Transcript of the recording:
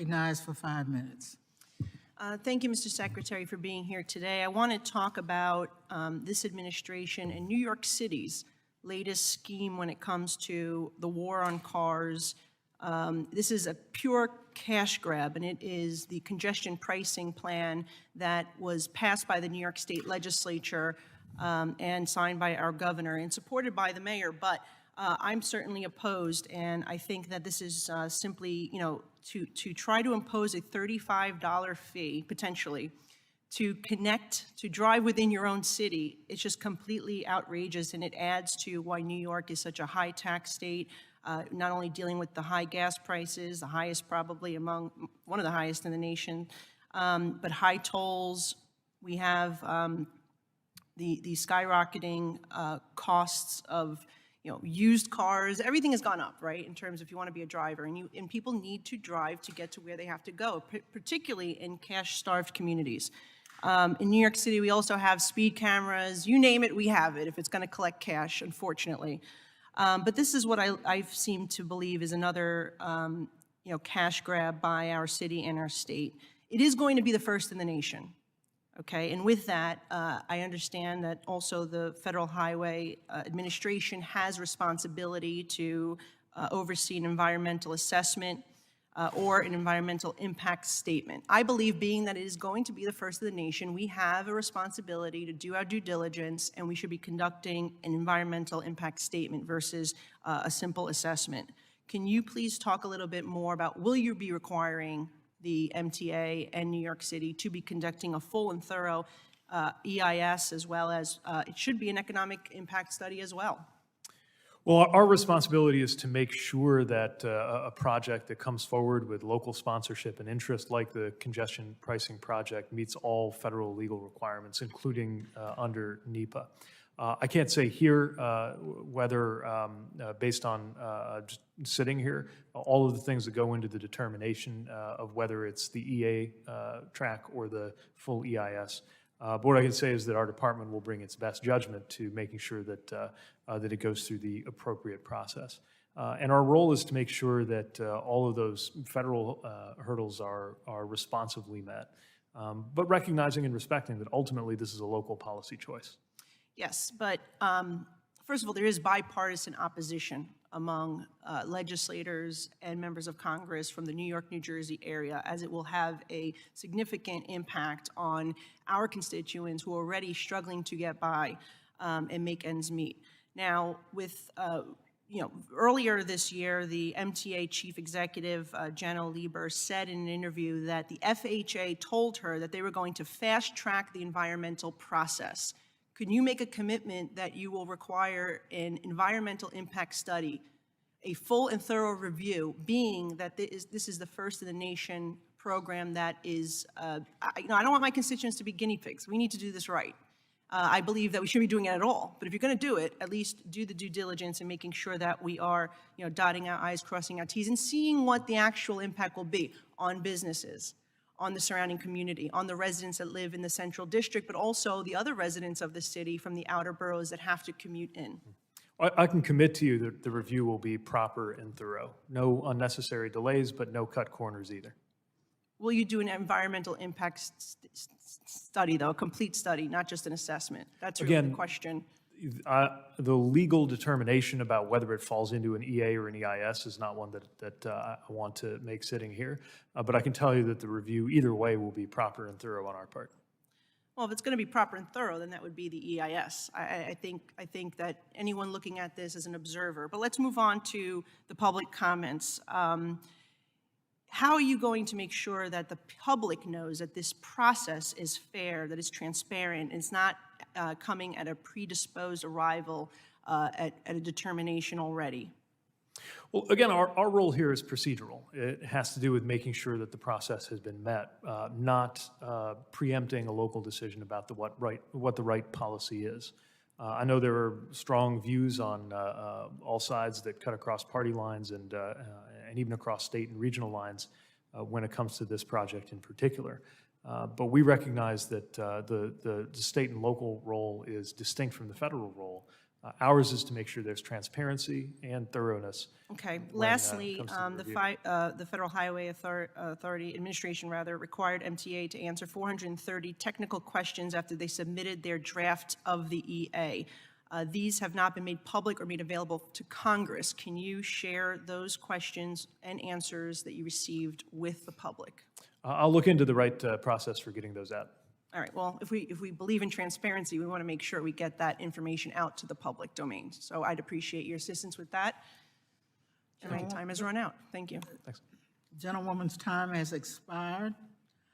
Recognized for 5 minutes. Thank you, Mr. Secretary, for being here today. I want to talk about this administration and New York City's latest scheme when it comes to the war on cars. This is a pure cash grab, and it is the congestion pricing plan that was passed by the New York State Legislature and signed by our governor and supported by the mayor. But I'm certainly opposed, and I think that this is simply, to try to impose a $35 fee, potentially, to connect, to drive within your own city. It's just completely outrageous, and it adds to why New York is such a high tax state, not only dealing with the high gas prices, the highest probably among, one of the highest in the nation, but high tolls. We have the skyrocketing costs of used cars. Everything has gone up, right, in terms of if you want to be a driver. And people need to drive to get to where they have to go, particularly in cash-starved communities. In New York City, we also have speed cameras. You name it, we have it, if it's going to collect cash, unfortunately. But this is what I seem to believe is another cash grab by our city and our state. It is going to be the first in the nation. Okay, and with that, I understand that also the Federal Highway Administration has responsibility to oversee an environmental assessment or an environmental impact statement. I believe, being that it is going to be the first of the nation, we have a responsibility to do our due diligence, and we should be conducting an environmental impact statement versus a simple assessment. Can you please talk a little bit more about, will you be requiring the MTA and New York City to be conducting a full and thorough EIS, as well as it should be an economic impact study as well? Well, our responsibility is to make sure that a project that comes forward with local sponsorship and interest, like the congestion pricing project, meets all federal legal requirements, including under NEPA. I can't say here whether, based on just sitting here, all of the things that go into the determination of whether it's the EA track or the full EIS. But what I can say is that our department will bring its best judgment to making sure that that it goes through the appropriate process. And our role is to make sure that all of those federal hurdles are responsively met, but recognizing and respecting that ultimately this is a local policy choice. Yes, but first of all, there is bipartisan opposition among legislators and members of Congress from the New York, New Jersey area, as it will have a significant impact on our constituents who are already struggling to get by and make ends meet. Now, with earlier this year, the MTA chief executive, Jenna Lieber, said in an interview that the FHA told her that they were going to fast track the environmental process. Can you make a commitment that you will require an environmental impact study, a full and thorough review, being that this is the first in the nation program that is, I don't want my constituents to be guinea pigs. We need to do this right. I believe that we shouldn't be doing it at all. But if you're going to do it, at least do the due diligence and making sure that we are, dotting our I's, crossing our T's, and seeing what the actual impact will be on businesses, on the surrounding community, on the residents that live in the central district, but also the other residents of the city from the outer boroughs that have to commute in. I can commit to you that the review will be proper and thorough. No unnecessary delays, but no cut corners either. Will you do an environmental impact study, though, a complete study, not just an assessment? That's really the question. The legal determination about whether it falls into an EA or an EIS is not one that I want to make sitting here. But I can tell you that the review, either way, will be proper and thorough on our part. Well, if it's going to be proper and thorough, then that would be the EIS. I think that anyone looking at this as an observer. But let's move on to the public comments. How are you going to make sure that the public knows that this process is fair, that it's transparent, and it's not coming at a predisposed arrival at a determination already? Well, again, our role here is procedural. It has to do with making sure that the process has been met, not preempting a local decision about what the right policy is. I know there are strong views on all sides that cut across party lines and even across state and regional lines when it comes to this project in particular. But we recognize that the state and local role is distinct from the federal role. Ours is to make sure there's transparency and thoroughness. Okay. when, Lastly, it comes to the the Federal Highway Authority Administration required MTA to answer 430 technical questions after they submitted their draft of the EA. These have not been made public or made available to Congress. Can you share those questions and answers that you received with the public? I'll look into the right process for getting those out. All right, well, if we believe in transparency, we want to make sure we get that information out to the public domain. So I'd appreciate your assistance with that. And my time has run out. Thank you. Thanks. Gentlewoman's time has expired.